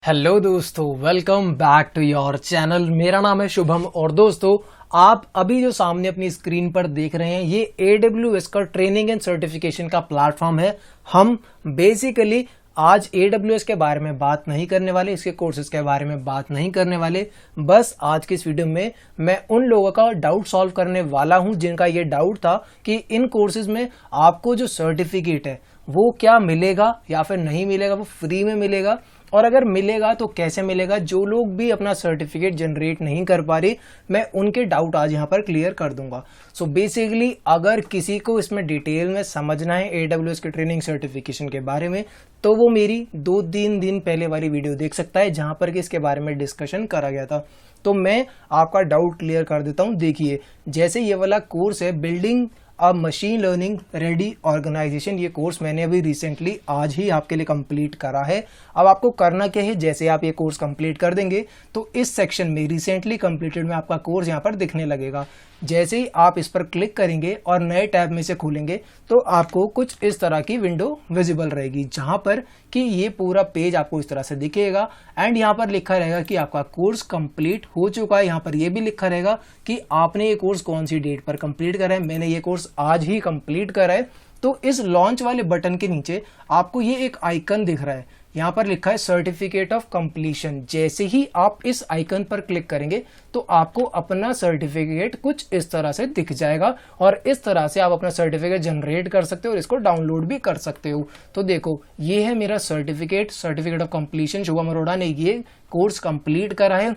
Hello दोस्तों, welcome back to your channel. मेरा नाम है शुभम और दोस्तों आप अभी जो सामने अपनी स्क्रीन पर देख रहे हैं ये AWS का ट्रेनिंग एंड सर्टिफिकेशन का प्लेटफॉर्म है। हम बेसिकली आज AWS के बारे में बात नहीं करने वाले, इसके कोर्सेज के बारे में बात नहीं करने वाले। बस आज की इस वीडियो में मैं उन लोगों का डाउट सॉल्व करने वाला हूं जिनका ये डाउट था कि इन कोर्सेज में आपको जो सर्टिफिकेट है वो क्या मिलेगा या फिर नहीं मिलेगा, वो फ्री में मिलेगा, और अगर मिलेगा तो कैसे मिलेगा। जो लोग भी अपना सर्टिफिकेट जनरेट नहीं कर पा रहे, मैं उनके डाउट आज यहाँ पर क्लियर कर दूंगा। सो बेसिकली अगर किसी को इसमें डिटेल में समझना है AWS के ट्रेनिंग सर्टिफिकेशन के बारे में तो वो मेरी 2-3 दिन पहले वाली वीडियो देख सकता है जहां पर कि इसके बारे में डिस्कशन करा गया था। तो मैं आपका डाउट क्लियर कर देता हूं। देखिए, जैसे ये वाला कोर्स है बिल्डिंग अब मशीन लर्निंग रेडी ऑर्गेनाइजेशन, ये कोर्स मैंने अभी रिसेंटली आज ही आपके लिए कंप्लीट करा है। अब आपको करना क्या है, जैसे आप ये कोर्स कंप्लीट कर देंगे तो इस सेक्शन में रिसेंटली कंप्लीटेड में आपका कोर्स यहाँ पर दिखने लगेगा। जैसे ही आप इस पर क्लिक करेंगे और नए टैब में से खोलेंगे तो आपको कुछ इस तरह की विंडो विजिबल रहेगी जहां पर कि ये पूरा पेज आपको इस तरह से दिखेगा एंड यहाँ पर लिखा रहेगा कि आपका कोर्स कंप्लीट हो चुका है। यहाँ पर ये भी लिखा रहेगा कि आपने ये कोर्स कौन सी डेट पर कंप्लीट करा है। मैंने ये कोर्स आज ही कंप्लीट करा है। तो इस लॉन्च वाले बटन के नीचे आपको ये एक आइकन दिख रहा है, यहाँ पर लिखा है सर्टिफिकेट ऑफ कंप्लीशन। जैसे ही आप इस आइकन पर क्लिक करेंगे तो आपको अपना सर्टिफिकेट कुछ इस तरह से दिख जाएगा और इस तरह से आप अपना सर्टिफिकेट जनरेट कर सकते हो और इसको डाउनलोड भी कर सकते हो। तो देखो, ये है मेरा certificate of completion. Shubham Arora ने ये कोर्स कंप्लीट करा है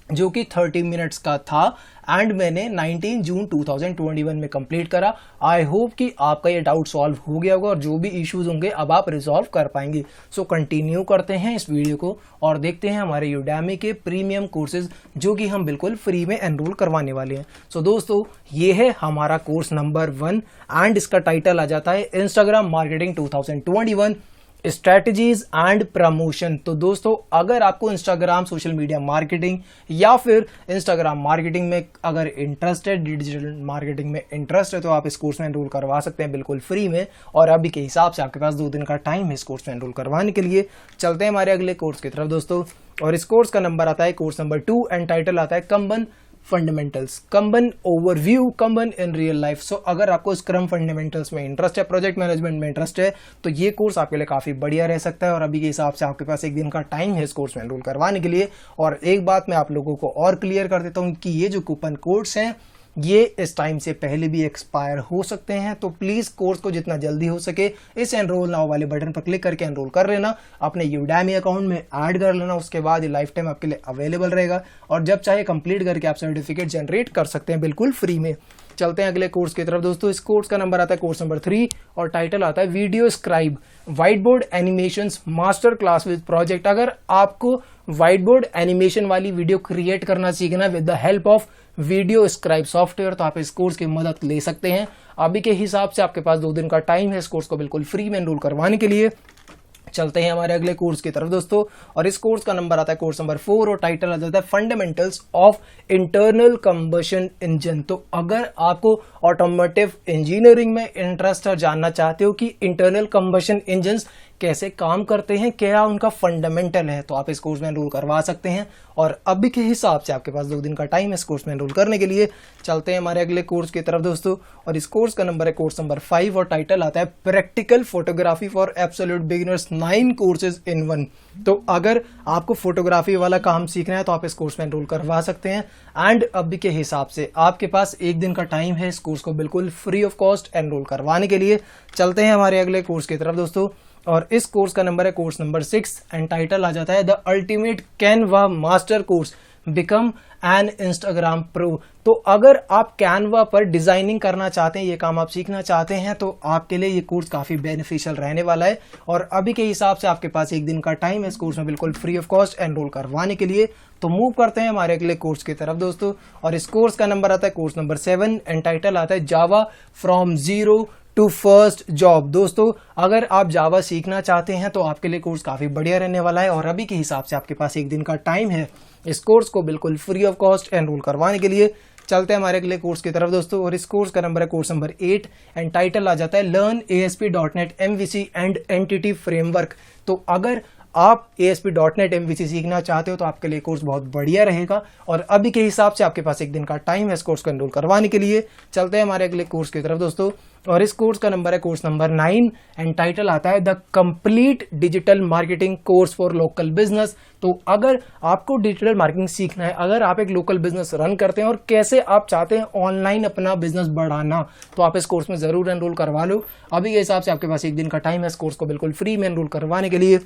जो कि 30 मिनट्स का था एंड मैंने 19 जून 2021 में कंप्लीट करा। आई होप कि आपका ये डाउट सॉल्व हो गया होगा और जो भी इश्यूज होंगे अब आप रिजॉल्व कर पाएंगे। सो कंटिन्यू करते हैं इस वीडियो को और देखते हैं हमारे यूडेमी के प्रीमियम कोर्सेज जो कि हम बिल्कुल फ्री में एनरोल करवाने वाले हैं। सो दोस्तों, ये है हमारा कोर्स नंबर 1 एंड इसका टाइटल आ जाता है Instagram marketing 2021 strategies and promotion. तो दोस्तों, अगर आपको इंस्टाग्राम सोशल मीडिया मार्केटिंग या फिर इंस्टाग्राम मार्केटिंग में अगर इंटरेस्ट है, डिजिटल मार्केटिंग में इंटरेस्ट है, तो आप इस कोर्स में एनरोल करवा सकते हैं बिल्कुल फ्री में। और अभी के हिसाब से आपके पास 2 दिन का टाइम है इस कोर्स में एनरोल करवाने के लिए। चलते हैं हमारे अगले कोर्स की तरफ दोस्तों, और इस कोर्स का नंबर आता है कोर्स नंबर 2 एंड टाइटल आता है Kanban fundamentals, Kanban overview, Kanban in real life. So अगर आपको स्क्रम फंडामेंटल्स में इंटरेस्ट है, प्रोजेक्ट मैनेजमेंट में इंटरेस्ट है, तो ये कोर्स आपके लिए काफी बढ़िया रह सकता है। और अभी के हिसाब से आपके पास 1 दिन का टाइम है इस कोर्स में एनरोल करवाने के लिए। और एक बात मैं आप लोगों को और क्लियर कर देता हूँ कि ये जो कूपन कोड्स हैं ये इस टाइम से पहले भी एक्सपायर हो सकते हैं। तो प्लीज कोर्स को जितना जल्दी हो सके इस एनरोल नाउ वाले बटन पर क्लिक करके एनरोल कर लेना, अपने यूडेमी अकाउंट में ऐड कर लेना। उसके बाद ये लाइफ टाइम आपके लिए अवेलेबल रहेगा और जब चाहे कंप्लीट करके आप सर्टिफिकेट जनरेट कर सकते हैं बिल्कुल फ्री में। चलते हैं अगले कोर्स की तरफ दोस्तों। इस कोर्स का नंबर आता है कोर्स नंबर 3 और टाइटल आता है video scribe white board animations master class with project. अगर आपको व्हाइट बोर्ड एनिमेशन वाली वीडियो क्रिएट करना सीखना with the help of video scribe software तो आप इस कोर्स की मदद ले सकते हैं। अभी के हिसाब से आपके पास 2 दिन का टाइम है इस कोर्स को बिल्कुल फ्री में एनरोल करवाने के लिए। चलते हैं हमारे अगले कोर्स की तरफ दोस्तों, और इस कोर्स का नंबर आता है कोर्स नंबर 4 और टाइटल आ जाता है fundamentals of internal combustion engine. तो अगर आपको ऑटोमोटिव इंजीनियरिंग में इंटरेस्ट और जानना चाहते हो कि इंटरनल कंबशन इंजन कैसे काम करते हैं, क्या उनका फंडामेंटल है, तो आप इस कोर्स में एनरोल करवा सकते हैं। और अभी के हिसाब से आपके पास 2 दिन का टाइम है इस कोर्स में एनरोल करने के लिए। चलते हैं हमारे अगले कोर्स की तरफ दोस्तों, और इस कोर्स का नंबर है कोर्स नंबर 5 और टाइटल आता है practical photography for absolute beginners 9 courses in 1। तो अगर आपको फोटोग्राफी वाला काम सीखना है तो आप इस कोर्स में एनरोल करवा सकते हैं। एंड अभी के हिसाब से आपके पास 1 दिन का टाइम है इस कोर्स को बिल्कुल फ्री ऑफ कॉस्ट एनरोल करवाने के लिए। चलते हैं हमारे अगले कोर्स की तरफ दोस्तों, और इस कोर्स का नंबर है कोर्स नंबर 6 एंड टाइटल आ जाता है the ultimate Canva master course become an Instagram pro. तो अगर आप कैनवा पर डिजाइनिंग करना चाहते हैं, ये काम आप सीखना चाहते हैं, तो आपके लिए ये कोर्स काफी बेनिफिशियल रहने वाला है। और अभी के हिसाब से आपके पास 1 दिन का टाइम है इस कोर्स में बिल्कुल फ्री ऑफ कॉस्ट एनरोल करवाने के लिए। तो मूव करते हैं हमारे अगले कोर्स की तरफ दोस्तों, और इस कोर्स का नंबर आता है कोर्स नंबर 7 एंड टाइटल आता है Java from zero to first job. दोस्तों, अगर आप जावा सीखना चाहते हैं तो आपके लिए कोर्स काफी बढ़िया रहने वाला है। और अभी के हिसाब से आपके पास 1 दिन का टाइम है इस कोर्स को बिल्कुल फ्री ऑफ कॉस्ट एनरोल करवाने के लिए। चलते हैं हमारे अगले कोर्स की तरफ दोस्तों, और इस कोर्स का नंबर है कोर्स नंबर 8 एंड टाइटल आ जाता है learn ASP.NET MVC and entity framework. तो अगर आप ASP.NET MVC सीखना चाहते हो तो आपके लिए कोर्स बहुत बढ़िया रहेगा। और अभी के हिसाब से आपके पास एक दिन का टाइम है इस कोर्स को एनरोल करवाने के लिए। चलते हैं हमारे अगले कोर्स की तरफ दोस्तों, और इस कोर्स का नंबर है कोर्स नंबर 9 एंड टाइटल आता है the complete digital marketing course for local business. तो अगर आपको डिजिटल मार्केटिंग सीखना है, अगर आप एक लोकल बिजनेस रन करते हैं और कैसे आप चाहते हैं ऑनलाइन अपना बिजनेस बढ़ाना, तो आप इस कोर्स में जरूर एनरोल करवा लो। अभी के हिसाब से आपके पास एक दिन का टाइम है इस कोर्स को बिल्कुल फ्री में एनरोल करवाने के लिए।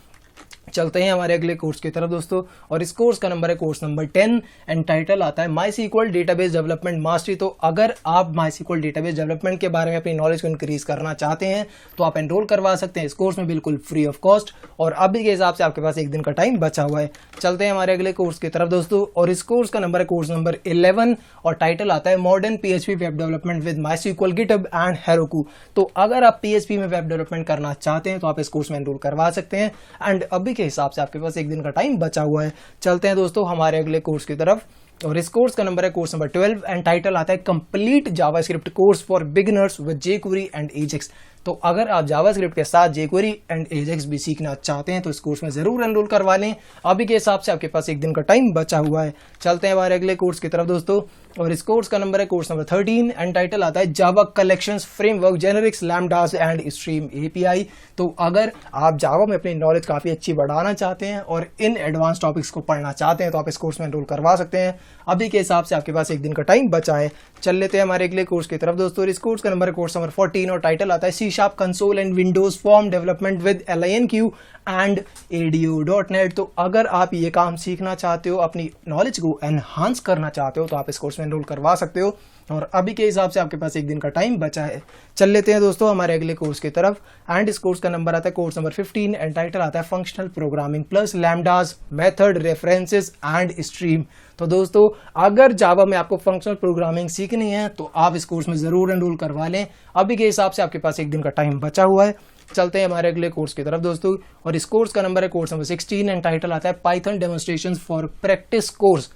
चलते हैं हमारे अगले कोर्स की तरफ दोस्तों, और इस कोर्स का नंबर है कोर्स नंबर 10 एंड टाइटल आता है MySQL डेटाबेस डेवलपमेंट मास्टरी। तो अगर आप MySQL डेटाबेस डेवलपमेंट के बारे में अपनी नॉलेज को इंक्रीज करना चाहते हैं तो आप एनरोल करवा सकते हैं इस कोर्स में बिल्कुल फ्री ऑफ कॉस्ट, और अभी के हिसाब से आपके पास एक दिन का टाइम बचा हुआ है। चलते हैं हमारे अगले कोर्स की तरफ दोस्तों, और इस कोर्स का नंबर है कोर्स नंबर 11 और टाइटल आता है modern PHP web development with MySQL GitHub and Heroku। तो अगर आप PHP में वेब डेवलपमेंट करना चाहते हैं तो आप इस कोर्स में एनरोल करवा सकते हैं, एंड अभी के हिसाब से आपके पास एक दिन का टाइम बचा हुआ है। चलते हैं दोस्तों हमारे अगले कोर्स की तरफ, और इस कोर्स का नंबर है कोर्स नंबर 12 एंड टाइटल आता है complete JavaScript course for beginners with jQuery and Ajax। तो अगर आप जावास्क्रिप्ट के साथ jQuery एंड Ajax भी सीखना चाहते हैं तो इस कोर्स में जरूर एनरोल करवा लें। अभी के हिसाब से आपके पास एक दिन का टाइम बचा हुआ है। चलते हैं हमारे अगले कोर्स की तरफ दोस्तों, और इस कोर्स का नंबर है कोर्स नंबर 13 एंड टाइटल आता है Java collections framework generics lambdas and stream API। तो अगर आप जावा में अपनी नॉलेज काफी अच्छी बढ़ाना चाहते हैं और इन एडवांस टॉपिक्स को पढ़ना चाहते हैं तो आप इस कोर्स में एनरोल करवा सकते हैं। अभी के हिसाब से आपके पास एक दिन का टाइम बचा है। चल लेते हैं हमारे अगले कोर्स की तरफ दोस्तों, और इस कोर्स का नंबर है कोर्स नंबर 14 और टाइटल आता है C# console and Windows form development with LINQ and ADO.NET। तो अगर आप ये काम सीखना चाहते हो, अपनी नॉलेज को एनहांस करना चाहते हो तो आप इस कोर्स में एनरोल करवा सकते हो, और अभी के हिसाब से आपके पास एक दिन का टाइम बचा है। चल लेते हैं दोस्तों हमारे अगले कोर्स की तरफ, एंड इस कोर्स का नंबर आता है कोर्स नंबर 15 एंड टाइटल आता है functional programming plus lambdas method references and stream. तो दोस्तों अगर जावा में आपको फंक्शनल प्रोग्रामिंग सीखनी है तो आप इस कोर्स में जरूर एनरोल करवा लें। अभी के हिसाब से आपके पास एक दिन का टाइम बचा हुआ है। चलते हैं हमारे अगले कोर्स की तरफ दोस्तों, और इस कोर्स का नंबर है कोर्स नंबर 16 एंड टाइटल आता है Python demonstrations for practice course.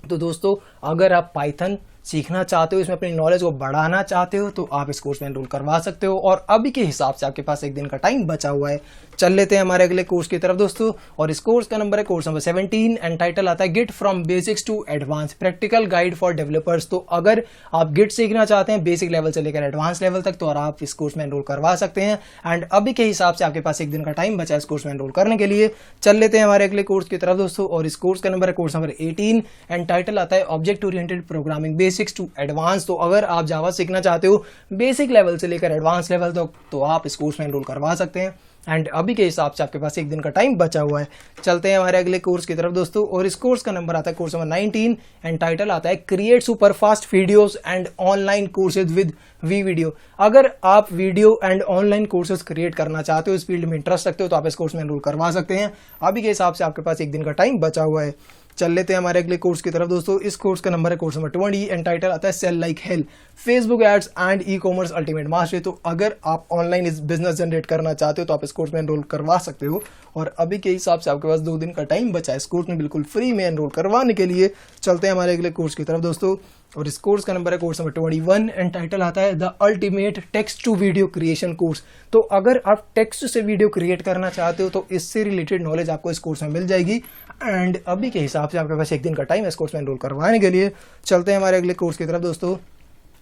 तो दोस्तों अगर आप पाइथन सीखना चाहते हो, इसमें अपनी नॉलेज को बढ़ाना चाहते हो तो आप इस कोर्स में एनरोल करवा सकते हो, और अभी के हिसाब से आपके पास एक दिन का टाइम बचा हुआ है। चल लेते हैं हमारे अगले कोर्स की तरफ दोस्तों, और इस कोर्स का नंबर है कोर्स नंबर 17 एंड टाइटल आता है Git from basics to advance practical guide for developers. तो अगर आप गिट सीखना चाहते हैं बेसिक लेवल से लेकर एडवांस लेवल तक तो आप इस कोर्स में एनरोल करवा सकते हैं, एंड अभी के हिसाब से आपके पास एक दिन का टाइम बचा है इस कोर्स में एनरोल करने के लिए। चल लेते हैं हमारे अगले कोर्स की तरफ दोस्तों, और इस कोर्स का नंबर है कोर्स नंबर 18 एंड टाइटल आता है object oriented programming basics to advance. तो अगर आप जावा सीखना चाहते हो बेसिक लेवल से लेकर एडवांस लेवल तक तो आप इस कोर्स में एनरोल करवा सकते हैं, एंड अभी के हिसाब से आपके पास एक दिन का टाइम बचा हुआ है। चलते हैं हमारे अगले कोर्स की तरफ दोस्तों, और इस कोर्स का नंबर आता है कोर्स नंबर 19 एंड टाइटल आता है create super fast videos and online courses with video. अगर आप video and online courses create करना चाहते हो, इस फील्ड में इंटरेस्ट रखते हो तो आप इस कोर्स में एनरोल करवा सकते हैं। अभी के हिसाब से आपके पास एक दिन का टाइम बचा हुआ है। चल लेते हैं हमारे अगले कोर्स की तरफ दोस्तों, इस कोर्स का नंबर है कोर्स नंबर 20 एंड टाइटल आता है sell like hell Facebook ads and e commerce ultimate mastery. तो अगर आप ऑनलाइन इस बिजनेस जनरेट करना चाहते हो तो आप इस कोर्स में एनरोल करवा सकते हो, और अभी के हिसाब से आपके पास 2 दिन का टाइम बचा है इस कोर्स में बिल्कुल फ्री में एनरोल करवाने के लिए। चलते हैं हमारे अगले कोर्स की तरफ दोस्तों, और इस कोर्स का नंबर है कोर्स नंबर 21 एंड टाइटल आता है the ultimate text to video creation course. तो अगर आप टेक्स्ट से वीडियो क्रिएट करना चाहते हो तो इससे रिलेटेड नॉलेज आपको इस कोर्स में मिल जाएगी, एंड अभी के हिसाब से आपके पास एक दिन का टाइम है इस कोर्स में एनरोल करवाने के लिए। चलते हैं हमारे अगले कोर्स की तरफ दोस्तों,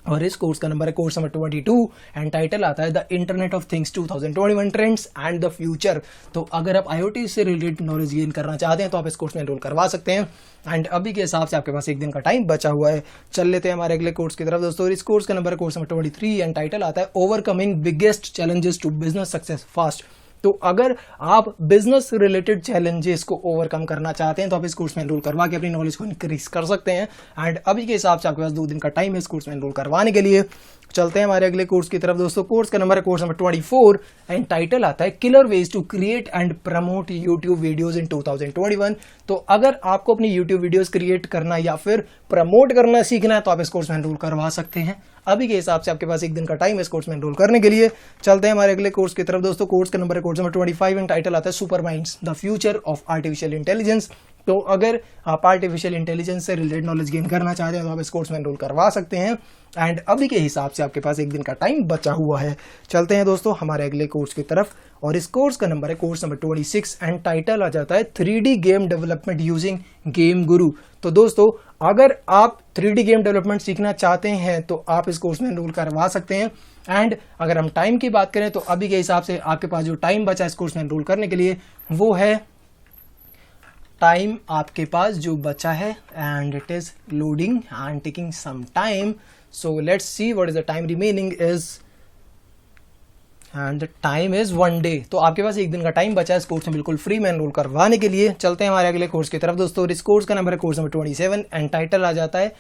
और इस कोर्स का नंबर है कोर्स नंबर 22 एंड टाइटल आता है the internet of things 2021 trends and the future. तो अगर आप IoT से रिलेटेड नॉलेज गेन करना चाहते हैं तो आप इस कोर्स में एनरोल करवा सकते हैं, एंड अभी के हिसाब से आपके पास एक दिन का टाइम बचा हुआ है। चल लेते हैं हमारे अगले कोर्स की तरफ दोस्तों, इस कोर्स का नंबर है कोर्स नंबर 23 एंड टाइटल आता है overcoming biggest challenges to business success fast. तो अगर आप बिजनेस रिलेटेड चैलेंजेस को ओवरकम करना चाहते हैं तो आप इस कोर्स में एनरोल करवा के अपनी नॉलेज को इंक्रीज कर सकते हैं, एंड अभी के हिसाब से आपके पास 2 दिन का टाइम है इस कोर्स में एनरोल करवाने के लिए। चलते हैं हमारे अगले कोर्स की तरफ दोस्तों, कोर्स का नंबर है कोर्स नंबर 24 एंड टाइटल आता है killer ways to create and promote YouTube videos in 2021। तो अगर आपको अपनी यूट्यूब वीडियोज क्रिएट करना या फिर प्रमोट करना सीखना है तो आप इस कोर्स में एनरोल करवा सकते हैं। अभी के हिसाब से आपके पास एक दिन का टाइम है इस कोर्स में एनरोल करने के लिए। चलते हैं हमारे अगले कोर्स की तरफ दोस्तों, कोर्स का नंबर है कोर्स नंबर 25 एंड टाइटल आता है super minds the future of artificial intelligence. तो अगर आप आर्टिफिशियल इंटेलिजेंस से रिलेटेड नॉलेज गेन करना चाहते हैं तो आप इस कोर्स में एनरोल करवा सकते हैं। एंड अभी के हिसाब से आपके पास एक दिन का टाइम बचा हुआ है। चलते हैं दोस्तों हमारे अगले कोर्स की तरफ, और इस कोर्स का नंबर है कोर्स नंबर 26 एंड टाइटल आ जाता है 3D game development using game गुरु। तो दोस्तों अगर आप 3D गेम डेवलपमेंट सीखना चाहते हैं तो आप इस कोर्स में एनरोल करवा सकते हैं। एंड अगर हम टाइम की बात करें तो अभी के हिसाब से आपके पास जो टाइम बचा इस कोर्स में एनरोल करने के लिए वो है, टाइम आपके पास जो बचा है and it is loading and taking some time, so let's see what is the time remaining is, and the time is 1 day. तो आपके पास एक दिन का टाइम बचा है इस कोर्स में बिल्कुल फ्री में एनरोल करवाने के लिए। चलते हैं हमारे अगले कोर्स की तरफ दोस्तों। इस कोर्स का नंबर है कोर्स नंबर 27 एंड टाइटल आ जाता है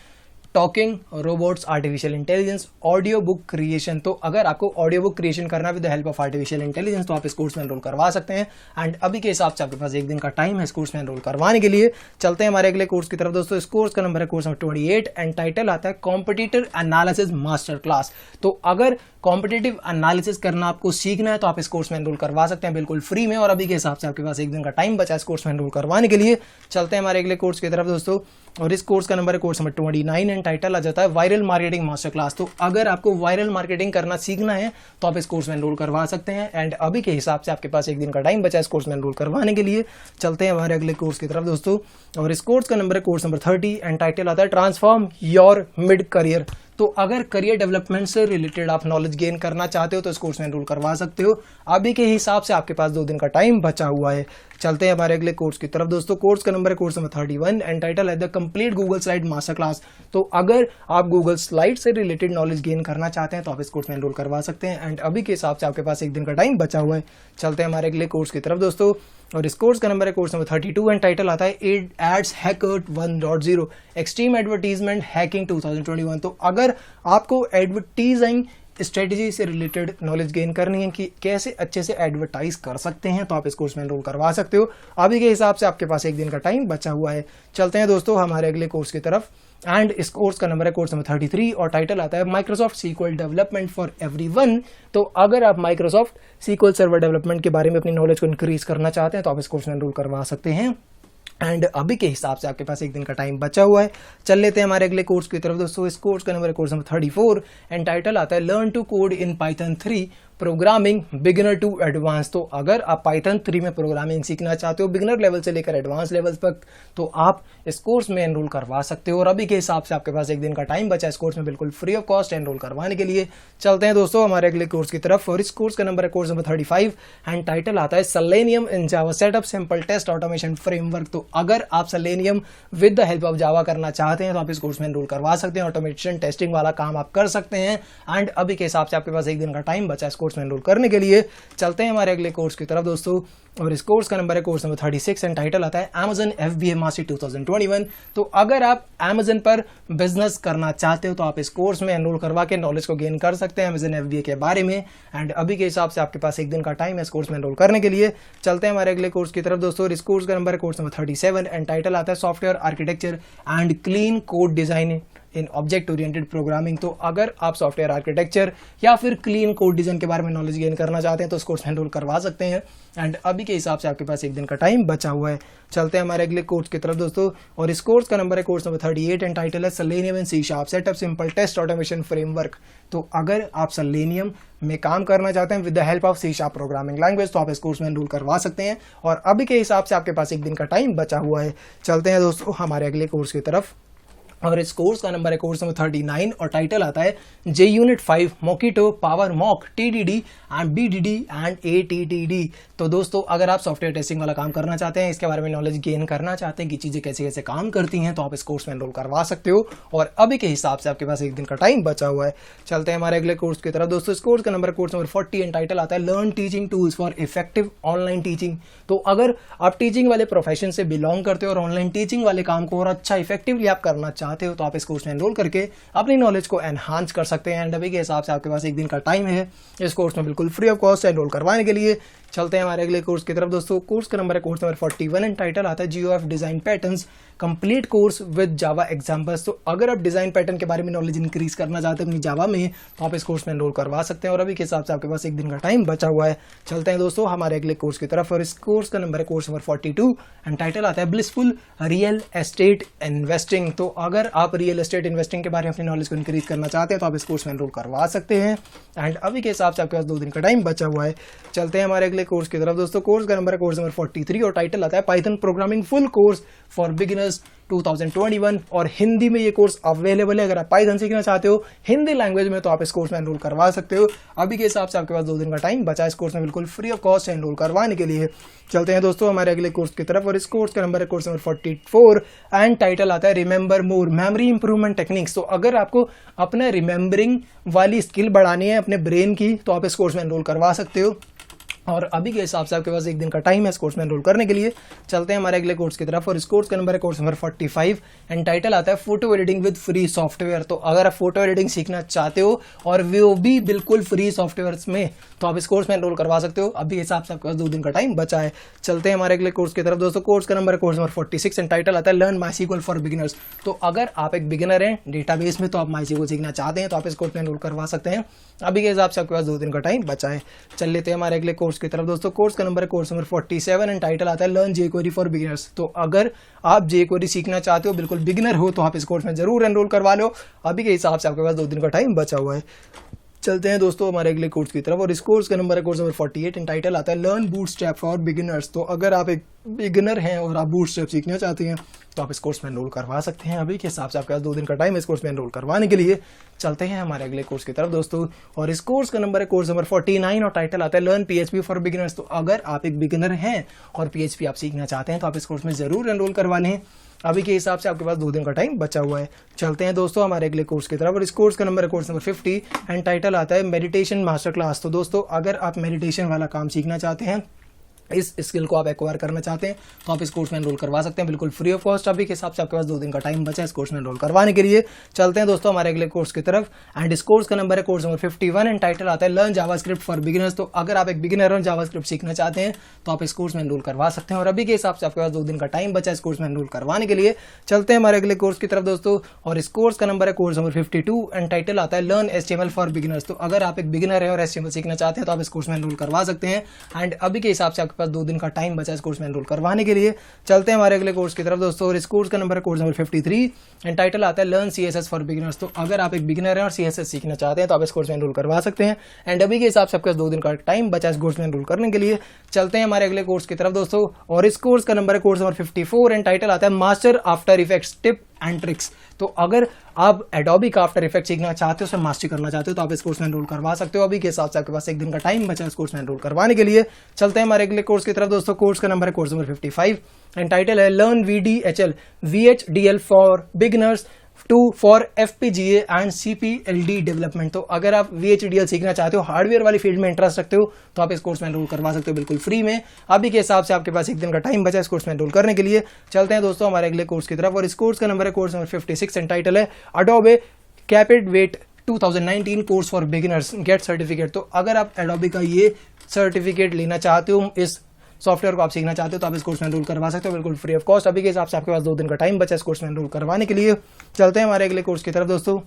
talking robots artificial intelligence audio book creation. तो अगर आपको ऑडियो बुक क्रिएशन करना with the help of artificial intelligence तो आप इस कोर्स में एनरोल करवा सकते हैं। एंड अभी के हिसाब से आपके पास एक दिन का टाइम है इस कोर्स में एनरोल करवाने के लिए। चलते हैं हमारे अगले कोर्स की तरफ दोस्तों। इस कोर्स का नंबर है कोर्स नंबर 28 एंड टाइटल आता है कॉम्पिटिटिव एनालिसिस मास्टर क्लास। तो अगर कॉम्पिटिटिव एनालिसिस करना आपको सीखना है तो आप इस कोर्स में एनरोल करवा सकते हैं बिल्कुल फ्री में, और अभी के हिसाब से आपके पास एक दिन का टाइम बचा है इस कोर्स में एनरोल करवाने के लिए। चलते हैं हमारे अगले कोर्स की तरफ दोस्तों, और इस कोर्स का नंबर है कोर्स नंबर 29 एंड टाइटल आ जाता है वायरल मार्केटिंग मास्टर क्लास। तो अगर आपको वायरल मार्केटिंग करना सीखना है तो आप इस कोर्स में एनरोल करवा सकते हैं। एंड अभी के हिसाब से आपके पास एक दिन का टाइम बचा है इस कोर्स में एनरोल करवाने के लिए। चलते हैं हमारे अगले कोर्स की तरफ दोस्तों, और इस कोर्स का नंबर है कोर्स नंबर 30 एंड टाइटल आता है ट्रांसफॉर्म योर मिड करियर। तो अगर करियर डेवलपमेंट से रिलेटेड आप नॉलेज गेन करना चाहते हो तो इस कोर्स में एनरोल करवा सकते हो। अभी के हिसाब से आपके पास 2 दिन का टाइम बचा हुआ है। चलते हैं हमारे अगले कोर्स की तरफ दोस्तों। कोर्स का नंबर है कोर्स नंबर 31 एंड टाइटल है the complete Google slide master class. तो अगर आप गूगल स्लाइड से रिलेटेड नॉलेज गेन करना चाहते हैं तो आप इस कोर्स में एनरोल करवा सकते हैं। एंड अभी के हिसाब से आपके पास एक दिन का टाइम बचा हुआ है। चलते हैं हमारे अगले कोर्स की तरफ दोस्तों, और इस कोर्स का नंबर है कोर्स नंबर 32 एंड टाइटल आता है ads hacker 1.0 extreme advertisement hacking 2021। तो अगर आपको एडवर्टीजिंग स्ट्रेटजी से रिलेटेड नॉलेज गेन करनी है कि कैसे अच्छे से एडवर्टाइज कर सकते हैं तो आप इस कोर्स में एनरोल करवा सकते हो। अभी के हिसाब से आपके पास एक दिन का टाइम बचा हुआ है। चलते हैं दोस्तों हमारे अगले कोर्स की तरफ, एंड इस कोर्स का नंबर है कोर्स नंबर 33 और टाइटल आता है Microsoft SQL development for everyone. तो अगर आप माइक्रोसॉफ्ट सीक्वल सर्वर डेवलपमेंट के बारे में अपनी नॉलेज को इंक्रीज करना चाहते हैं तो आप इस कोर्स में एनरोल करवा सकते हैं। एंड अभी के हिसाब से आपके पास एक दिन का टाइम बचा हुआ है। चल लेते हैं हमारे अगले कोर्स की तरफ दोस्तों। इस कोर्स का नंबर है कोर्स नंबर 34 एंड टाइटल आता है learn to code in Python 3 programming beginner to advance. तो अगर आप पाइथन 3 में प्रोग्रामिंग सीखना चाहते हो बिगिनर लेवल से लेकर एडवांस लेवल तक तो आप इस कोर्स में एनरोल करवा सकते हो। और अभी के हिसाब से आपके पास एक दिन का टाइम बचा इस कोर्स में बिल्कुल फ्री ऑफ कॉस्ट एनरोल करवाने के लिए। चलते हैं दोस्तों हमारे अगले कोर्स की तरफ, और इस कोर्स का नंबर है कोर्स नंबर 35 एंड टाइटल आता है Selenium in Java setup simple test automation framework. तो अगर आप Selenium with the help of Java करना चाहते हैं तो आप इस कोर्स में एनरोल करवा सकते हैं। ऑटोमेशन टेस्टिंग वाला काम आप कर सकते हैं। एंड अभी के हिसाब से आपके पास एक दिन का टाइम बचा इस कोर्स में एनरोल करने के लिए। चलते हैं हमारे अगले कोर्स की तरफ दोस्तों, और इस कोर्स का नंबर है कोर्स नंबर 36 एंड टाइटल आता है Amazon FBA मास्टरी 2021। तो अगर आप Amazon पर बिजनेस करना चाहते हो तो आप इस कोर्स में एनरोल करवा के नॉलेज को गेन कर सकते हैं Amazon FBA के बारे में। एंड अभी के हिसाब से आपके पास एक दिन का टाइम है इस कोर्स में एनरोल करने के लिए। चलते हैं हमारे अगले कोर्स की तरफ दोस्तों। इस कोर्स का नंबर है कोर्स नंबर 37 एंड टाइटल आता है software architecture and clean code design in object oriented programming. तो अगर आप सॉफ्टवेयर आर्किटेक्चर या फिर क्लीन कोड डिजाइन के बारे में नॉलेज गेन करना चाहते हैं तो इस कोर्स में एनरोल करवा सकते हैं। एंड अभी के हिसाब से आपके पास एक दिन का टाइम बचा हुआ है। चलते हैं हमारे अगले कोर्स की तरफ दोस्तों, और इस कोर्स का नंबर है कोर्स नंबर 38 एंड टाइटल है Selenium in C# setup simple test automation framework. तो अगर आप सेलेनियम में काम करना चाहते हैं with the help of C# programming language तो आप इस कोर्स में एनरोल करवा सकते हैं। और अभी के हिसाब से आपके पास एक दिन का टाइम बचा हुआ है। चलते हैं दोस्तों हमारे अगले कोर्स की तरफ, और इस कोर्स का नंबर है कोर्स नंबर 39 और टाइटल आता है JUnit 5 Mockito power mock TDD and BDD and ATTD। तो दोस्तों अगर आप सॉफ्टवेयर टेस्टिंग वाला काम करना चाहते हैं, इसके बारे में नॉलेज गेन करना चाहते हैं कि चीज़ें कैसे कैसे काम करती हैं तो आप इस कोर्स में एनरोल करवा सकते हो। और अभी के हिसाब से आपके पास एक दिन का टाइम बचा हुआ है। चलते हैं हमारे अगले कोर्स की तरफ दोस्तों। इस कोर्स का number course number 40 and title आता है learn teaching tools for effective online teaching. तो अगर आप टीचिंग वाले प्रोफेशन से बिलोंग करते हो और ऑनलाइन टीचिंग वाले काम को और अच्छा इफेक्टिवली आप करना चाहते हो तो आप इस कोर्स में एनरोल करके अपनी नॉलेज को एनहांस कर सकते हैं। एंड अभी के हिसाब से आपके पास एक दिन का टाइम है इस कोर्स में बिल्कुल फ्री ऑफ कॉस्ट एनरोल करवाने के लिए। चलते हैं हमारे अगले कोर्स की तरफ दोस्तों। कोर्स का नंबर है कोर्स नंबर 41 एंड टाइटल आता है GeoF design patterns complete course with Java examples. तो अगर आप डिजाइन पैटर्न के बारे में नॉलेज इंक्रीज करना चाहते हैं अपनी जावा में तो आप इस कोर्स में एनरोल करवा सकते हैं और अभी के हिसाब से आपके पास एक दिन का टाइम बचा हुआ है। चलते हैं दोस्तों हमारे अगले कोर्स की तरफ और इस कोर्स का नंबर है कोर्स नंबर 42 एंड टाइटल आता है ब्लिसफुल रियल एस्टेट इन्वेस्टिंग। तो अगर आप रियल एस्टेट इन्वेस्टिंग के बारे में अपनी नॉलेज को इंक्रीज करना चाहते हैं तो आप इस कोर्स में एनरोल करवा सकते हैं एंड अभी के हिसाब से आपके पास 2 दिन का टाइम बचा हुआ है। चलते हैं हमारे अगले कोर्स की तरफ दोस्तों। कोर्स का नंबर है कोर्स नंबर 43 और टाइटल आता है Python programming full course for beginners 2021 और हिंदी में ये कोर्स अवेलेबल है। अगर आप पाइथन सीखना चाहते हो हिंदी लैंग्वेज में तो आप इस कोर्स में एनरोल करवा सकते हो। अभी के हिसाब से आपके पास 2 दिन का टाइम बचा है इस कोर्स में बिल्कुल फ्री ऑफ कॉस्ट एनरोल करवाने के लिए। चलते हैं दोस्तों हमारे अगले कोर्स की तरफ और इस कोर्स का नंबर है कोर्स नंबर 44 एंड टाइटल आता है रिमेंबर मोर मेमोरी इंप्रूवमेंट टेक्निक्स। तो अगर आपको अपना रिमेंबरिंग वाली स्किल बढ़ानी है अपने ब्रेन की तो आप इस कोर्स में एनरोल करवा सकते हो और अभी के हिसाब से आपके पास 1 दिन का टाइम है इस कोर्स में एनरोल करने के लिए। चलते हैं हमारे अगले कोर्स की तरफ और इस कोर्स का नंबर है कोर्स नंबर 45 एंड टाइटल आता है photo editing with free software. तो अगर आप फोटो एडिटिंग सीखना चाहते हो और वो भी बिल्कुल फ्री सॉफ्टवेयर में तो आप इस कोर्स में एनरोल करवा सकते हो। अभी के हिसाब से आपके पास 2 दिन का टाइम बचा है। चलते हैं हमारे अगले कोर्स की तरफ दोस्तों। कोर्स का नंबर है कोर्स नंबर 46 एंड टाइटल आता है लर्न माईसीक्वल फॉर बिगिनर्स। तो अगर आप एक बिगिनर हैं डेटाबेस में तो आप माईसीक्वल सीखना चाहते हैं तो आप इस कोर्स में एनरोल करवा सकते हैं। अभी के हिसाब से आपके पास 2 दिन का टाइम बचा है। चल लेते हैं हमारे अगले कोर्स की तरफ दोस्तों। कोर्स का नंबर है कोर्स नंबर 47 एंड टाइटल आता है लर्न jQuery फॉर बिगिनर्स। तो अगर आप jQuery सीखना चाहते हो बिल्कुल बिगिनर हो तो आप इस कोर्स में जरूर एनरोल करवा लो। अभी के हिसाब से आपके पास 2 दिन का टाइम बचा हुआ है। चलते हैं दोस्तों हमारे अगले कोर्स की तरफ और इस कोर्स का नंबर है कोर्स नंबर 48 एंड टाइटल आता है लर्न बूटस्ट्रैप फॉर बिगिनर्स। तो अगर आप एक बिगिनर हैं और आप बूटस्ट्रैप सीखना चाहते हैं तो आप इस कोर्स में एनरोल करवा सकते हैं। अभी के हिसाब से आपके पास 2 दिन का टाइम है इस कोर्स में एनरोल करवाने के लिए। चलते हैं हमारे अगले कोर्स की तरफ दोस्तों और इस कोर्स का नंबर है कोर्स नंबर 49 और टाइटल आता है लर्न PHP फॉर बिगिनर्स। तो अगर आप एक बिगिनर हैं और PHP आप सीखना चाहते हैं तो आप इस कोर्स में जरूर एनरोल करवा लें। अभी के हिसाब से आपके पास 2 दिन का टाइम बचा हुआ है। चलते हैं दोस्तों हमारे अगले कोर्स की तरफ और इस कोर्स का नंबर है कोर्स नंबर 50 एंड टाइटल आता है मेडिटेशन मास्टर क्लास। तो दोस्तों अगर आप मेडिटेशन वाला काम सीखना चाहते हैं इस स्किल को आप एक्वायर करना चाहते हैं तो आप इस कोर्स में एनरोल करवा सकते हैं बिल्कुल फ्री ऑफ कॉस्ट। अभी के हिसाब से आपके पास 2 दिन का टाइम बचा है इस कोर्स में एनरोल करवाने के लिए। चलते हैं दोस्तों हमारे अगले कोर्स की तरफ एंड इस कोर्स का नंबर है कोर्स नंबर 51 एंड टाइटल आता है लर्न जावास्क्रिप्ट फॉर बिगिनर्स। तो अगर आप एक बिगिनर और जावास्क्रिप्ट सीखना चाहते हैं तो आप इस कोर्स में एनरोल करवा सकते हैं और अभी के हिसाब से आपके पास 2 दिन का टाइम बचा है इस कोर्स में एनरोल करवाने के लिए। चलते हैं हमारे अगले कोर्स की तरफ दोस्तों और इस कोर्स का नंबर है कोर्स नंबर 52 एंड टाइटल आता है लर्न HTML फॉर बिगिनर्स। तो अगर आप एक बिगिनर है और HTML सीखना चाहते हैं तो आप इस कोर्स में एनरोल करवा सकते हैं एंड अभी के हिसाब से आपके पास 2 दिन का टाइम बचा इस कोर्स में एनरोल करवाने के लिए। चलते हैं हमारे अगले कोर्स की तरफ दोस्तों और इस कोर्स का नंबर है कोर्स नंबर 53 एंड टाइटल आता है लर्न CSS फॉर बिगिनर्स। तो अगर आप एक बिगिनर हैं और CSS सीखना चाहते हैं तो आप इस कोर्स में एनरोल करवा सकते हैं एंड अभी के हिसाब से आपके 2 दिन का टाइम बचा इस कोर्स में एनरोल करने के लिए। चलते हैं हमारे अगले कोर्स की तरफ दोस्तों और इस कोर्स का नंबर है कोर्स नंबर 54 एंड टाइटल आता है master after effects tip and tricks. तो अगर आप एडोबी का आफ्टर इफेक्ट सीखना चाहते हो उसे मास्टरी करना चाहते हो तो आप इस कोर्स में एनरोल करवा सकते हो। अभी के हिसाब से आपके पास 1 दिन का टाइम बचा है इस कोर्स में एनरोल करवाने के लिए। चलते हैं हमारे अगले कोर्स की तरफ दोस्तों। कोर्स का नंबर है कोर्स नंबर 55 एंड टाइटल है learn VDHL VHDL for beginners for FPGA and CPLD development. तो अगर आप VHDL सीखना चाहते हो हार्डवेयर वाली फील्ड में इंटरेस्ट रखते हो तो आप इस कोर्स में एनरोल करवा सकते हो बिल्कुल फ्री में। अभी के हिसाब से आपके पास 1 दिन का टाइम बचा इस कोर्स में एनरोल करने के लिए। चलते हैं दोस्तों हमारे अगले कोर्स की तरफ और इस कोर्स का नंबर है कोर्स नंबर 56 एंड टाइटल है Adobe Captivate 2019 course for beginners get certificate. तो अगर आप एडोबी का ये सर्टिफिकेट लेना चाहते हो इस सॉफ्टवेयर को आप सीखना चाहते हो तो आप इस कोर्स में एनरोल करवा सकते हो बिल्कुल फ्री ऑफ कॉस्ट। अभी के हिसाब से आपके पास 2 दिन का टाइम बचा इस कोर्स में एनरोल करवाने के लिए। चलते हैं हमारे अगले कोर्स की तरफ दोस्तों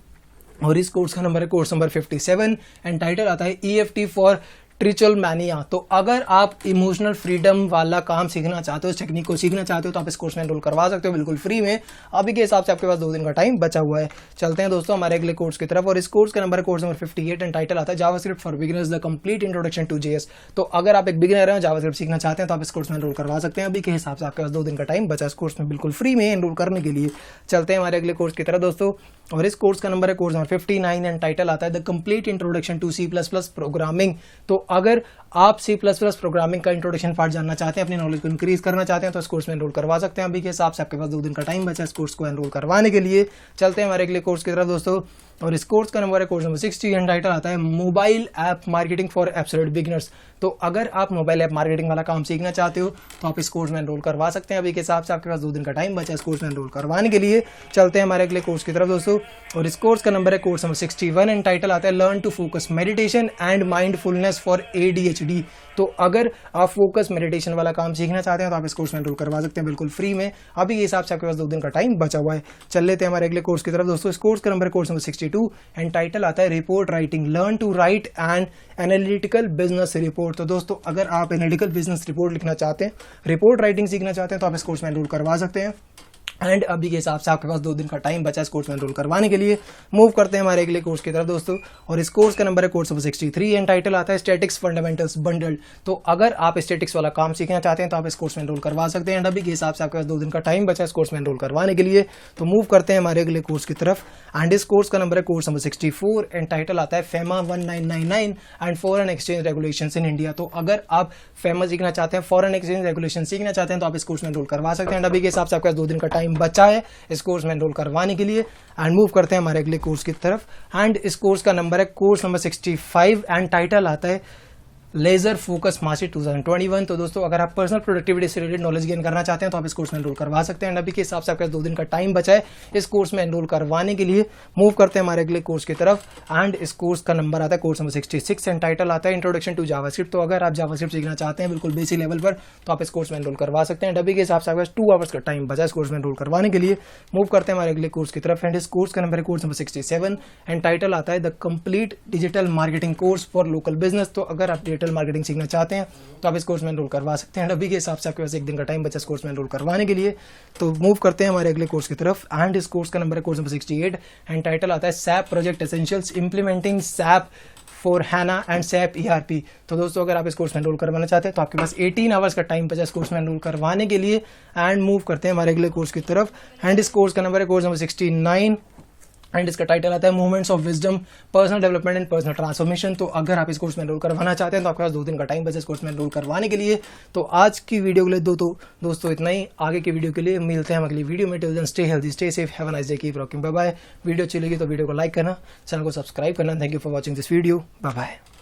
और इस कोर्स का नंबर है कोर्स नंबर 57 एंड टाइटल आता है EFT फॉर ट्रिचोलमैनिया। तो अगर आप इमोशनल फ्रीडम वाला काम सीखना चाहते हो इस टेक्निक को सीखना चाहते हो तो आप इस कोर्स में एनरोल करवा सकते हो बिल्कुल फ्री में। अभी के हिसाब से आपके पास 2 दिन का टाइम बचा हुआ है। चलते हैं दोस्तों हमारे अगले कोर्स की तरफ और इस कोर्स का नंबर है कोर्स नंबर 58 एंड टाइटल आता है JavaScript for beginners the complete introduction to JS। तो अगर आप एक बिगिनर हैं जावास्क्रिप्ट सीखना चाहते हैं तो आप इस कोर्स में एनरोल करवा सकते हैं। अभी के हिसाब से आपके पास 2 दिन का टाइम बचा इस कोर्स में बिल्कुल फ्री में एनरोल करने के लिए। चलते हैं हमारे अगले कोर्स की तरफ दोस्तों और इस कोर्स का नंबर है कोर्स नंबर 59 एंड टाइटल आता है the complete introduction to C++ programming. तो अगर आप C++ प्रोग्रामिंग का इंट्रोडक्शन पार्ट जानना चाहते हैं अपनी नॉलेज को इंक्रीज करना चाहते हैं तो इस कोर्स में एनरोल करवा सकते हैं। अभी के हिसाब से आपके पास 2 दिन का टाइम बचा इस कोर्स को एनरोल करवाने के लिए। चलते हैं हमारे अगले कोर्स की तरफ दोस्तों और इस कोर्स का नंबर है कोर्स नंबर 60 एंड टाइटल आता है mobile app marketing for absolute beginners. तो अगर आप मोबाइल ऐप मार्केटिंग वाला काम सीखना चाहते हो तो आप इस कोर्स में एनरोल करवा सकते हैं। अभी के हिसाब से आपके पास 2 दिन का टाइम बचा इस कोर्स में एनरोल करवाने के लिए। चलते हैं हमारे अगले कोर्स की तरफ दोस्तों और इस कोर्स का नंबर है कोर्स नंबर 61 एंड टाइटल आता है learn to focus meditation and mindfulness for ADHD। PhD। तो अगर आप फोकस मेडिटेशन वाला काम सीखना चाहते हैं तो आप इस कोर्स में एनरोल करवा सकते हैं बिल्कुल फ्री में। अभी के हिसाब से आपके पास 2 दिन का टाइम बचा हुआ है। चल लेते हैं हमारे अगले कोर्स की तरफ दोस्तों। इस कोर्स का नंबर है कोर्स नंबर 62 एंड टाइटल आता है report writing, learn to write and analytical business report. तो दोस्तों अगर आप एनालिटिकल बिजनेस रिपोर्ट लिखना चाहते हैं, रिपोर्ट राइटिंग सीखना चाहते हैं तो आप इस कोर्स में एनरोल करवा सकते हैं। एंड अभी के हिसाब से आपके पास 2 दिन का टाइम बचा है इस कोर्स में एनरोल करवाने के लिए। मूव करते हैं हमारे अगले कोर्स की तरफ दोस्तों, और इस कोर्स का नंबर है कोर्स नंबर 63 एंड टाइटल आता है स्टैटिक्स फंडामेंटल्स बंडल्ड। तो अगर आप स्टैटिक्स वाला काम सीखना चाहते हैं तो आप इस कोर्स में एनरोल करवा सकते हैं। एंड अभी के हिसाब से आपके पास 2 दिन का टाइम बचा है इस कोर्स में एनरोल करवाने के लिए। तो मूव करते हैं हमारे अगले कोर्स की तरफ, एंड इस कोर्स का नंबर है कोर्स नंबर 64 एंड टाइटल आता है FEMA 1999 and foreign exchange regulations in India. तो अगर आप फेमा सीखना चाहते हैं, फॉरेन एक्सचेंज रेगुलेशन सीखना चाहते हैं तो आप इस कोर्स में एनरोल करवा सकते हैं। एंड अभी के हिसाब से आपके पास 2 दिन का टाइम बचा है इस कोर्स में एनरोल करवाने के लिए। एंड मूव करते हैं हमारे अगले कोर्स की तरफ, एंड इस कोर्स का नंबर है कोर्स नंबर 65 एंड टाइटल आता है लेजर फोकस मास्टरी 2021। तो दोस्तों अगर आप पर्सनल प्रोडक्टिविटी से रिलेटेड नॉलेज गेन करना चाहते हैं तो आप इस कोर्स में एनरोल करवा सकते हैं। एंड अभी के हिसाब से आपके 2 दिन का टाइम बचा है इस कोर्स में एनरोल करवाने के लिए। मूव करते हैं हमारे अगले कोर्स की तरफ, एंड इस कोर्स का नंबर आता है कोर्स नंबर 66 एंड टाइटल आता है इंट्रोडक्शन टू जावास्क्रिप्ट। तो अगर आप जावास्क्रिप्ट सीखना चाहते हैं बिल्कुल बेसिक लेवल पर तो आप इस कोर्स में एनरोल करवा सकते हैं। एंड अभी के हिसाब से आपके 2 आवर्स का टाइम बचा है इस कोर्स में एनरोल करवाने के लिए। मूव करते हैं हमारे अगले कोर्स की तरफ, एंड इस कोर्स का नंबर है कोर्स नंबर 67 एंड टाइटल आता है the complete digital marketing course for local business. तो अगर आप डिजिटल मार्केटिंग सीखना चाहते हैं तो आप इस कोर्स में एनरोल करवा सकते हैं। अभी के हिसाब से आपके पास 1 दिन का टाइम बचा इस कोर्स में एनरोल करवाने के लिए। तो मूव करते हैं हमारे अगले कोर्स की तरफ, एंड इस कोर्स का नंबर है कोर्स नंबर 68 एंड टाइटल आता है SAP project essentials implementing SAP for हैना एंड सैप ERP। तो दोस्तों अगर आप इस कोर्स में एनरोल करवाना चाहते हैं तो आपके पास 18 आवर्स का टाइम बचा इस कोर्स में एनरोल करवाने के लिए। एंड मूव करते हैं हमारे अगले कोर्स की तरफ, एंड इस कोर्स का नंबर है कोर्स नंबर 69 एंड इसका टाइटल आता है movements of wisdom, personal development and personal transformation. तो अगर आप इस कोर्स में एनरोल करवाना चाहते हैं तो आपके पास 2 दिन का टाइम बचा इस कोर्स में एनरोल करवाने के लिए। तो आज की वीडियो के लिए दोस्तों इतना ही। आगे की वीडियो के लिए मिलते हैं हम अगली वीडियो में। Till then stay healthy, stay safe, have a nice day, keep rocking, bye bye. Video अच्छी लगी तो वीडियो को लाइक करना, चैनल को सब्सक्राइब करना। Thank you for watching this video, bye bye.